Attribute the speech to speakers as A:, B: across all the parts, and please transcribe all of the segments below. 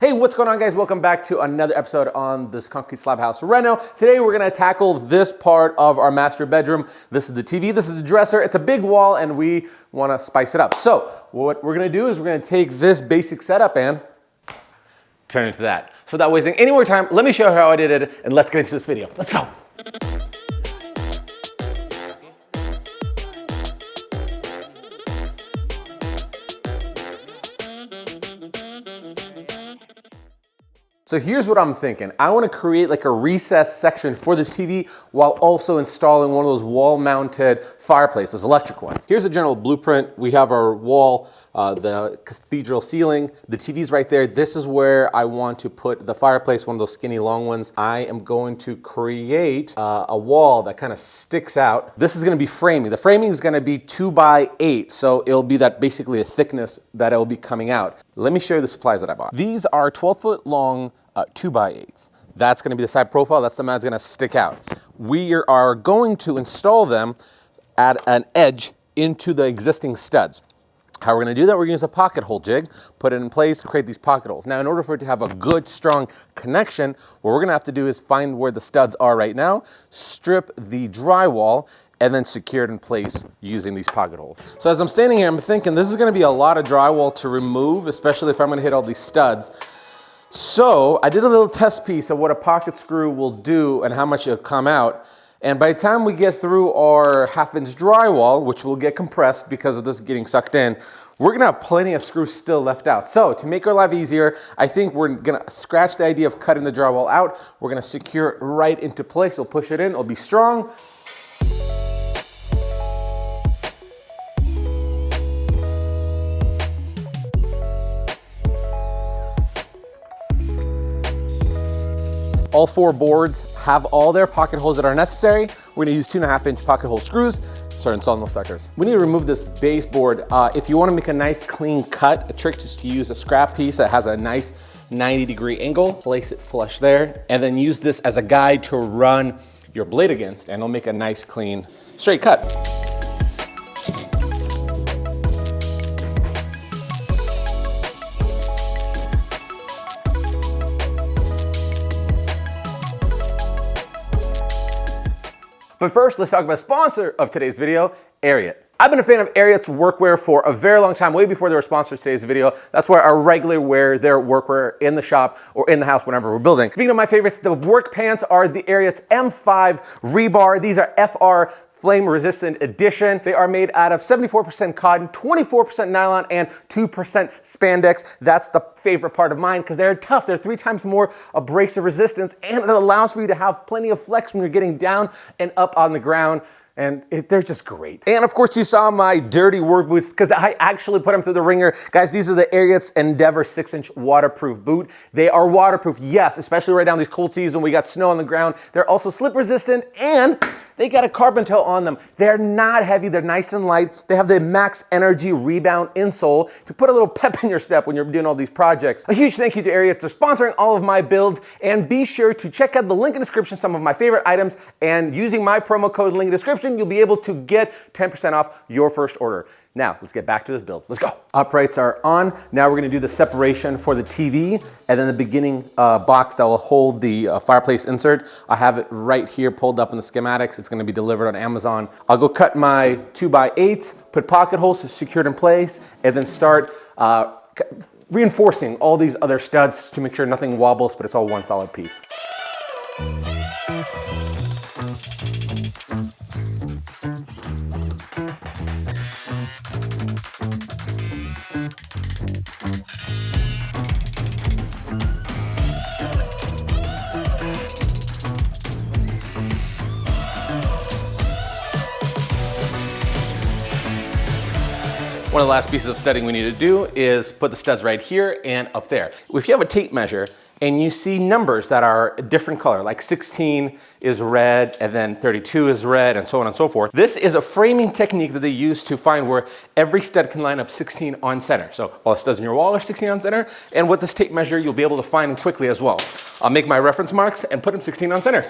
A: Hey, what's going on, guys? Welcome back to another episode on this concrete slab house reno. Today we're gonna tackle this part of our master bedroom. This is the TV, this is the dresser. It's a big wall and we wanna spice it up. So what we're gonna do is we're gonna take this basic setup and turn it into that. So without wasting any more time, let me show you how I did it and let's get into this video. Let's go. So here's what I'm thinking. I want to create like a recessed section for this TV while also installing one of those wall-mounted fireplaces, those electric ones. Here's a general blueprint. We have our wall, the cathedral ceiling, the TV's right there. This is where I want to put the fireplace, one of those skinny long ones. I am going to create a wall that kind of sticks out. This is going to be framing. The framing is going to be 2x8, so it'll be that basically a thickness that it'll be coming out. Let me show you the supplies that I bought. These are 12-foot long 2x8s. That's going to be the side profile. That's the one that's going to stick out. We are going to install them at an edge into the existing studs. How we're going to do that, we're going to use a pocket hole jig, put it in place, create these pocket holes. Now, in order for it to have a good, strong connection, what we're going to have to do is find where the studs are right now, strip the drywall, and then secure it in place using these pocket holes. So as I'm standing here, I'm thinking this is going to be a lot of drywall to remove, especially if I'm going to hit all these studs. So I did a little test piece of what a pocket screw will do and how much it'll come out. And by the time we get through our 1/2-inch drywall, which will get compressed because of this getting sucked in, we're gonna have plenty of screws still left out. So to make our life easier, I think we're gonna scratch the idea of cutting the drywall out. We're gonna secure it right into place. We'll push it in, it'll be strong. All 4 boards have all their pocket holes that are necessary. We're gonna use 2.5-inch pocket hole screws. Start installing those suckers. We need to remove this baseboard. If you wanna make a nice clean cut, a trick is to use a scrap piece that has a nice 90-degree angle, place it flush there, and then use this as a guide to run your blade against, and it'll make a nice, clean, straight cut. But first, let's talk about the sponsor of today's video, Ariat. I've been a fan of Ariat's workwear for a very long time, way before they were sponsors of today's video. That's where I regularly wear their workwear in the shop or in the house whenever we're building. Speaking of my favorites, the work pants are the Ariat's M5 rebar. These are FR flame resistant edition. They are made out of 74% cotton, 24% nylon, and 2% spandex. That's the favorite part of mine because they're tough. They're 3 times more abrasive resistance, and it allows for you to have plenty of flex when you're getting down and up on the ground. And they're just great. And of course, you saw my dirty work boots because I actually put them through the ringer. Guys, these are the Ariat's Endeavor 6-inch waterproof boot. They are waterproof, yes, especially right now in these cold seasons when we got snow on the ground. They're also slip resistant and they got a carbon toe on them. They're not heavy, they're nice and light. They have the max energy rebound insole to put a little pep in your step when you're doing all these projects. A huge thank you to Ariat for sponsoring all of my builds, and be sure to check out the link in the description, some of my favorite items, and using my promo code link in the description, you'll be able to get 10% off your first order. Now, let's get back to this build. Let's go. Uprights are on. Now we're gonna do the separation for the TV and then the beginning box that will hold the fireplace insert. I have it right here pulled up in the schematics. It's gonna be delivered on Amazon. I'll go cut my 2x8s, put pocket holes secured in place, and then start reinforcing all these other studs to make sure nothing wobbles, but it's all one solid piece. One of the last pieces of studding we need to do is put the studs right here and up there. If you have a tape measure and you see numbers that are a different color, like 16 is red and then 32 is red and so on and so forth, this is a framing technique that they use to find where every stud can line up 16 on center. So all the studs in your wall are 16 on center, and with this tape measure you'll be able to find them quickly as well. I'll make my reference marks and put them 16 on center.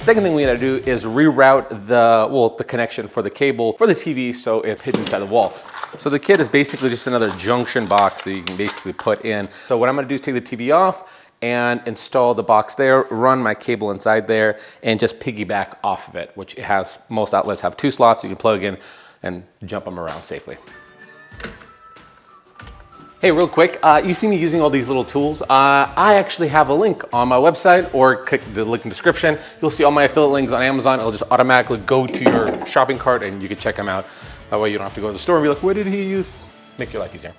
A: Second thing we gotta do is reroute the connection for the cable for the TV so it hits inside the wall. So the kit is basically just another junction box that you can basically put in. So what I'm gonna do is take the TV off and install the box there, run my cable inside there, and just piggyback off of it, which it has, most outlets have 2 slots you can plug in and jump them around safely. Hey, real quick, you see me using all these little tools. I actually have a link on my website, or click the link in the description. You'll see all my affiliate links on Amazon. It'll just automatically go to your shopping cart and you can check them out. That way you don't have to go to the store and be like, what did he use? Make your life easier.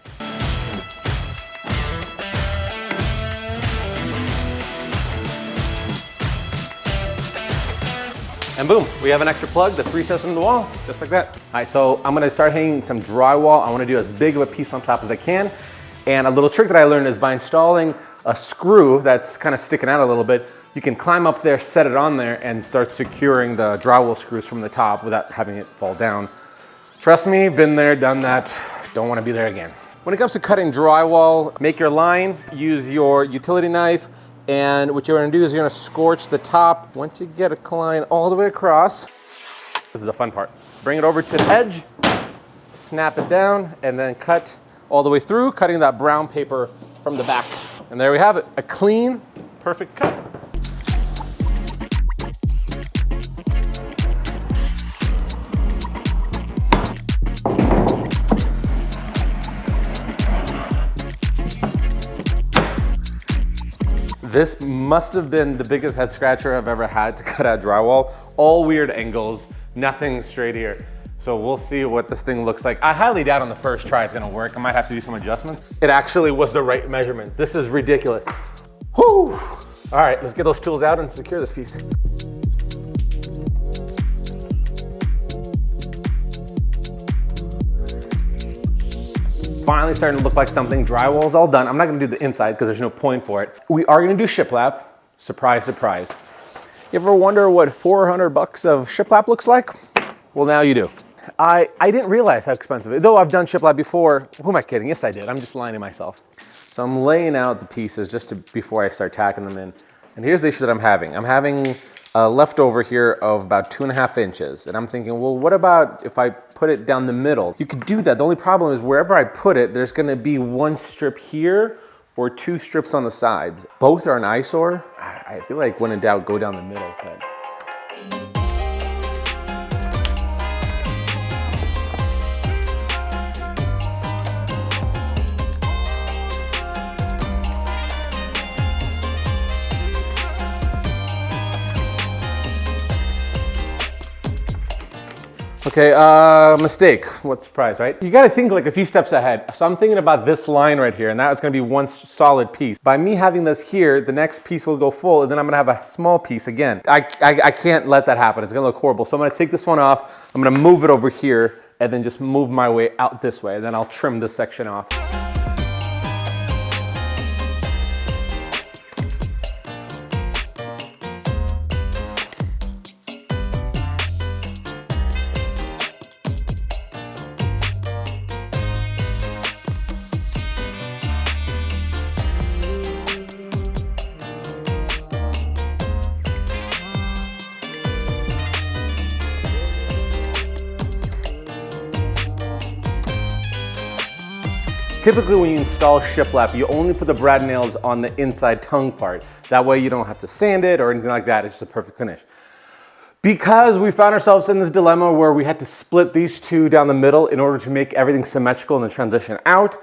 A: And boom, we have an extra plug that's recessed into the wall, just like that. All right, so I'm gonna start hanging some drywall. I wanna do as big of a piece on top as I can. And a little trick that I learned is by installing a screw that's kind of sticking out a little bit, you can climb up there, set it on there, and start securing the drywall screws from the top without having it fall down. Trust me, been there, done that. Don't wanna be there again. When it comes to cutting drywall, make your line, use your utility knife, and what you're gonna do is you're gonna scorch the top. Once you get a line all the way across, this is the fun part. Bring it over to the edge, snap it down, and then cut all the way through, cutting that brown paper from the back. And there we have it, a clean, perfect cut. This must have been the biggest head scratcher I've ever had to cut out drywall. All weird angles, nothing straight here. So we'll see what this thing looks like. I highly doubt on the first try it's gonna work. I might have to do some adjustments. It actually was the right measurements. This is ridiculous. Whew. All right, let's get those tools out and secure this piece. Finally starting to look like something. Drywall's all done. I'm not gonna do the inside because there's no point for it. We are gonna do shiplap. Surprise, surprise. You ever wonder what 400 bucks of shiplap looks like? Well, now you do. I didn't realize how expensive it is. Though I've done shiplap before. Who am I kidding? Yes, I did. I'm just lying to myself. So I'm laying out the pieces just before I start tacking them in. And here's the issue that I'm having. I'm having a leftover here of about 2.5 inches. And I'm thinking, well, what about if I put it down the middle? You could do that. The only problem is wherever I put it, there's gonna be 1 strip here or 2 strips on the sides. Both are an eyesore. I feel like when in doubt, go down the middle. But okay, mistake. What surprise, right? You gotta think like a few steps ahead. So I'm thinking about this line right here, and that's gonna be 1 solid piece. By me having this here, the next piece will go full, and then I'm gonna have a small piece again. I can't let that happen. It's gonna look horrible. So I'm gonna take this one off, I'm gonna move it over here, and then just move my way out this way, and then I'll trim this section off. Typically when you install shiplap, you only put the brad nails on the inside tongue part. That way you don't have to sand it or anything like that. It's just a perfect finish. Because we found ourselves in this dilemma where we had to split these two down the middle in order to make everything symmetrical in the transition out,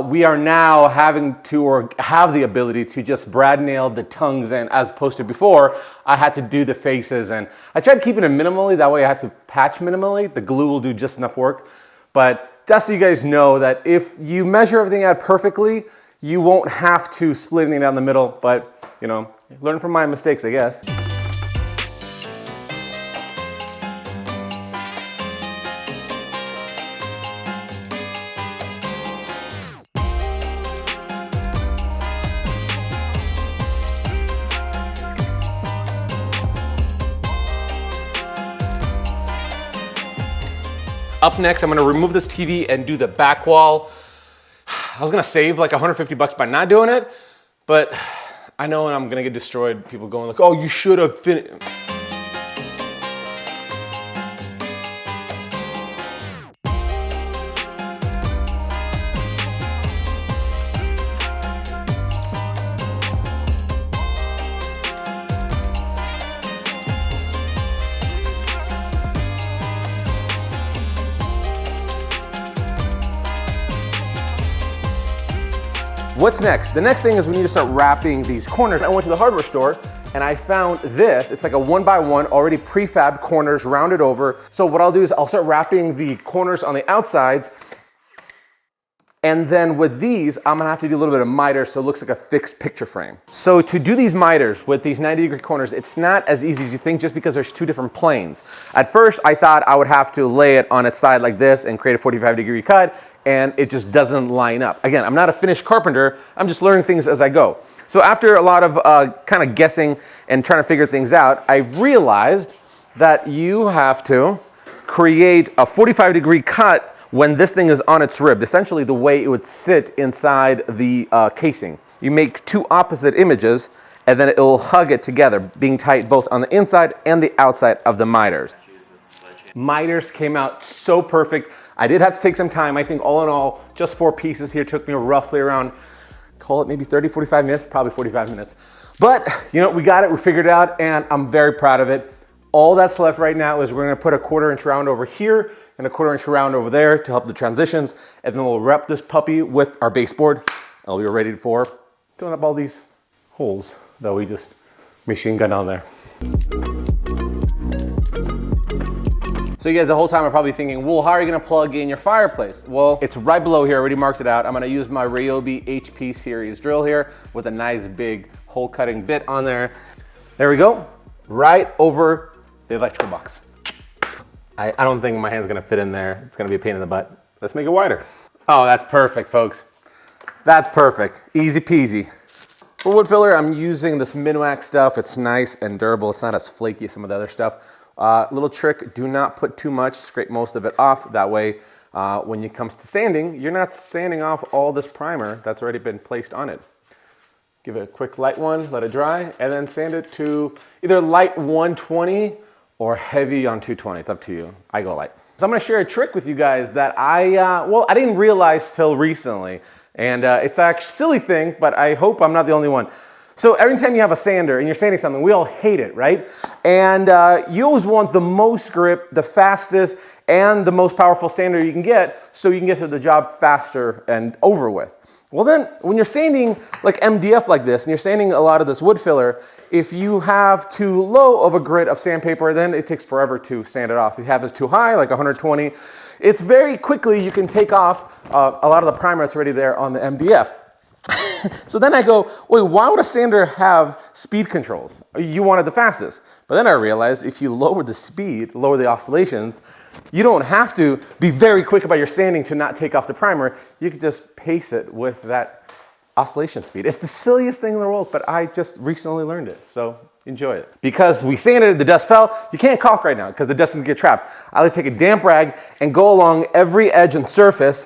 A: we are now having to, or have the ability to just brad nail the tongues in, as opposed to before, I had to do the faces. And I tried keeping it minimally, that way I had to patch minimally. The glue will do just enough work. But just so you guys know that if you measure everything out perfectly, you won't have to split anything down the middle, but you know, learn from my mistakes, I guess. Up next, I'm gonna remove this TV and do the back wall. I was gonna save like 150 bucks by not doing it, but I know I'm gonna get destroyed. People going like, oh, you should have finished. What's next? The next thing is we need to start wrapping these corners. I went to the hardware store and I found this. It's like a 1x1 already prefab corners rounded over. So what I'll do is I'll start wrapping the corners on the outsides. And then with these, I'm gonna have to do a little bit of miter so it looks like a fixed picture frame. So to do these miters with these 90-degree corners, it's not as easy as you think just because there's two different planes. At first, I thought I would have to lay it on its side like this and create a 45-degree cut, and it just doesn't line up. Again, I'm not a finished carpenter, I'm just learning things as I go. So after a lot of kind of guessing and trying to figure things out, I realized that you have to create a 45-degree cut when this thing is on its rib, essentially the way it would sit inside the casing. You make two opposite images and then it will hug it together, being tight both on the inside and the outside of the miters. Miters came out so perfect. I did have to take some time. I think all in all, just 4 pieces here took me roughly around, call it maybe 30, 45 minutes, probably 45 minutes. But you know, we got it, we figured it out, and I'm very proud of it. All that's left right now is we're gonna put a 1/4-inch round over here and a 1/4-inch round over there to help the transitions. And then we'll wrap this puppy with our baseboard and we'll be ready for filling up all these holes that we just machine gun on there. So you guys the whole time are probably thinking, well, how are you gonna plug in your fireplace? Well, it's right below here, I already marked it out. I'm gonna use my Ryobi HP series drill here with a nice big hole cutting bit on there. There we go, right over the electrical box. I don't think my hand's gonna fit in there. It's gonna be a pain in the butt. Let's make it wider. Oh, that's perfect, folks. That's perfect, easy peasy. For wood filler, I'm using this Minwax stuff. It's nice and durable. It's not as flaky as some of the other stuff. Little trick, do not put too much, scrape most of it off. That way, when it comes to sanding, you're not sanding off all this primer that's already been placed on it. Give it a quick light one, let it dry, and then sand it to either light 120 or heavy on 220, it's up to you. I go light. So I'm gonna share a trick with you guys that I didn't realize till recently. And it's actually a silly thing, but I hope I'm not the only one. So every time you have a sander and you're sanding something, we all hate it, right? And you always want the most grip, the fastest, and the most powerful sander you can get so you can get to the job faster and over with. Well then, when you're sanding like MDF like this, and you're sanding a lot of this wood filler, if you have too low of a grit of sandpaper, then it takes forever to sand it off. If you have this too high, like 120, it's very quickly you can take off a lot of the primer that's already there on the MDF. So then I go, wait, why would a sander have speed controls? You wanted the fastest. But then I realized if you lower the speed, lower the oscillations, you don't have to be very quick about your sanding to not take off the primer. You can just pace it with that oscillation speed. It's the silliest thing in the world, but I just recently learned it. So enjoy it. Because we sanded, the dust fell, you can't caulk right now because the dust can get trapped. I like to take a damp rag and go along every edge and surface,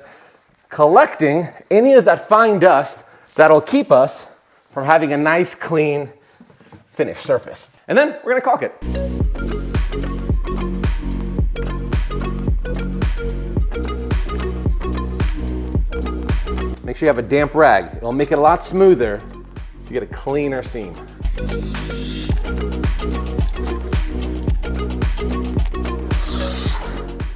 A: collecting any of that fine dust that'll keep us from having a nice, clean, finished surface. And then we're gonna caulk it. Make sure you have a damp rag. It'll make it a lot smoother to get a cleaner seam.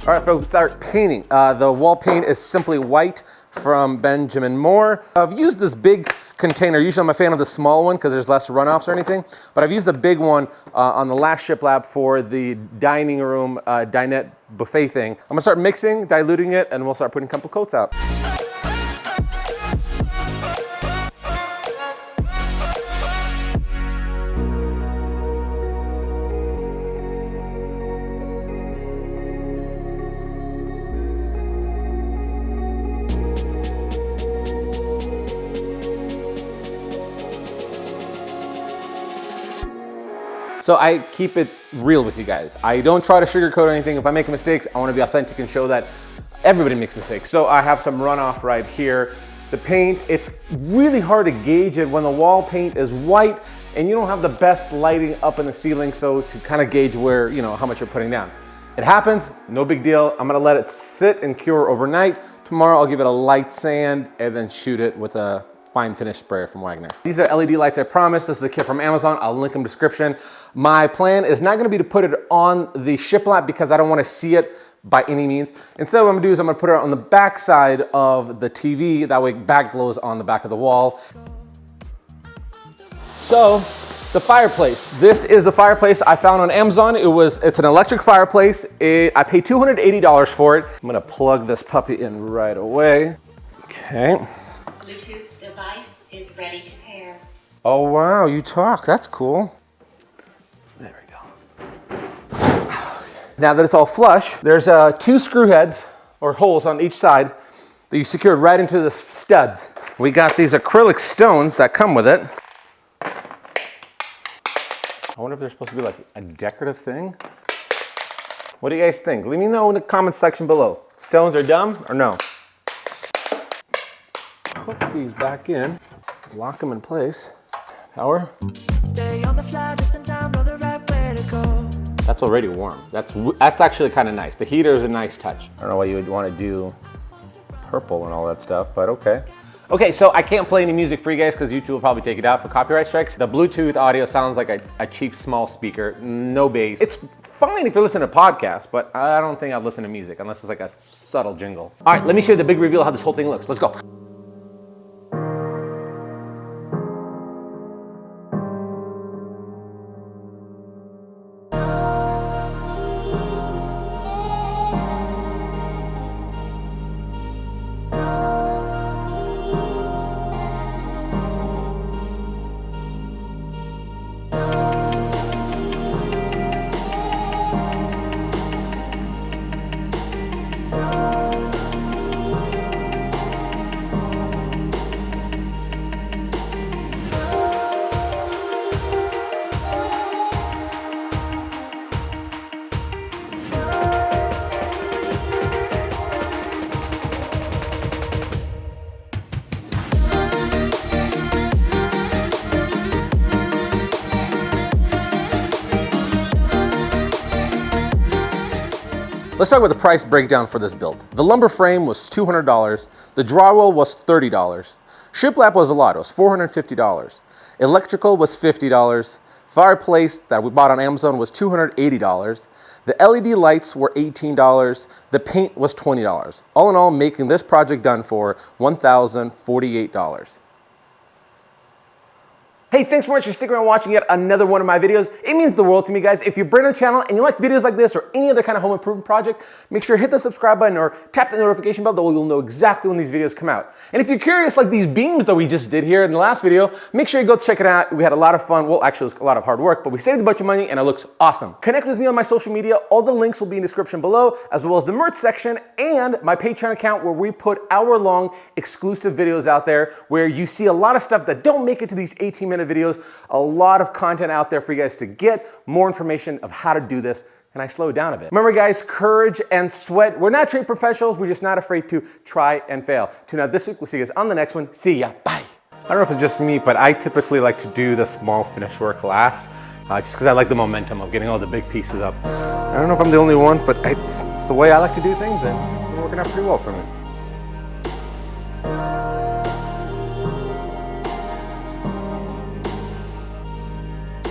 A: All right, folks, start painting. The wall paint is simply white from Benjamin Moore. I've used this big container. Usually I'm a fan of the small one because there's less runoffs or anything, but I've used the big one on the last Shiplap for the dining room dinette buffet thing. I'm gonna start mixing, diluting it, and we'll start putting a couple coats out. So I keep it real with you guys. I don't try to sugarcoat anything. If I make mistakes, I want to be authentic and show that everybody makes mistakes. So I have some runoff right here. The paint, it's really hard to gauge it when the wall paint is white and you don't have the best lighting up in the ceiling, so to kind of gauge where, you know, how much you're putting down. It happens, no big deal. I'm gonna let it sit and cure overnight. Tomorrow I'll give it a light sand and then shoot it with a fine finish sprayer from Wagner. These are LED lights, I promise. This is a kit from Amazon. I'll link them in the description. My plan is not gonna be to put it on the Shiplap because I don't wanna see it by any means. Instead, what I'm gonna do is I'm gonna put it on the back side of the TV. That way back glows on the back of the wall. So, the fireplace. This is the fireplace I found on Amazon. It's an electric fireplace. I paid $280 for it. I'm gonna plug this puppy in right away. Okay.
B: Bluetooth device is ready to pair.
A: Oh wow, you talk, that's cool. There we go. Now that it's all flush, there's 2 screw heads or holes on each side that you secured right into the studs. We got these acrylic stones that come with it. I wonder if they're supposed to be like a decorative thing. What do you guys think? Let me know in the comment section below. Stones are dumb or no? Hook these back in, lock them in place. Power. Stay on the fly just in time, know the right way to go. That's already warm. That's actually kind of nice. The heater is a nice touch. I don't know why you would want to do purple and all that stuff, but okay. Okay, so I can't play any music for you guys because YouTube will probably take it out for copyright strikes. The Bluetooth audio sounds like a cheap small speaker, no bass. It's fine if you're listening to podcasts, but I don't think I'd listen to music unless it's like a subtle jingle. All right, let me show you the big reveal of how this whole thing looks. Let's go. Let's talk about the price breakdown for this build. The lumber frame was $200. The drywall was $30. Shiplap was a lot, it was $450. Electrical was $50. Fireplace that we bought on Amazon was $280. The LED lights were $18. The paint was $20. All in all, making this project done for $1,048. Hey, thanks so much for sticking around watching yet another one of my videos. It means the world to me, guys. If you're brand new to the channel and you like videos like this or any other kind of home improvement project, make sure to hit the subscribe button or tap the notification bell that you'll know exactly when these videos come out. And if you're curious, like these beams that we just did here in the last video, make sure you go check it out. We had a lot of fun. Well, actually, it was a lot of hard work, but we saved a bunch of money and it looks awesome. Connect with me on my social media. All the links will be in the description below, as well as the merch section and my Patreon account where we put hour-long exclusive videos out there where you see a lot of stuff that don't make it to these 18-minute videos. A lot of content out there for you guys to get more information of how to do this, and I slow down a bit. Remember guys, courage and sweat. We're not trained professionals, we're just not afraid to try and fail. Tune out this week, we'll see you guys on the next one. See ya, bye. I don't know if it's just me, but I typically like to do the small finish work last, just because I like the momentum of getting all the big pieces up. I don't know if I'm the only one, but it's the way I like to do things, and it's been working out pretty well for me.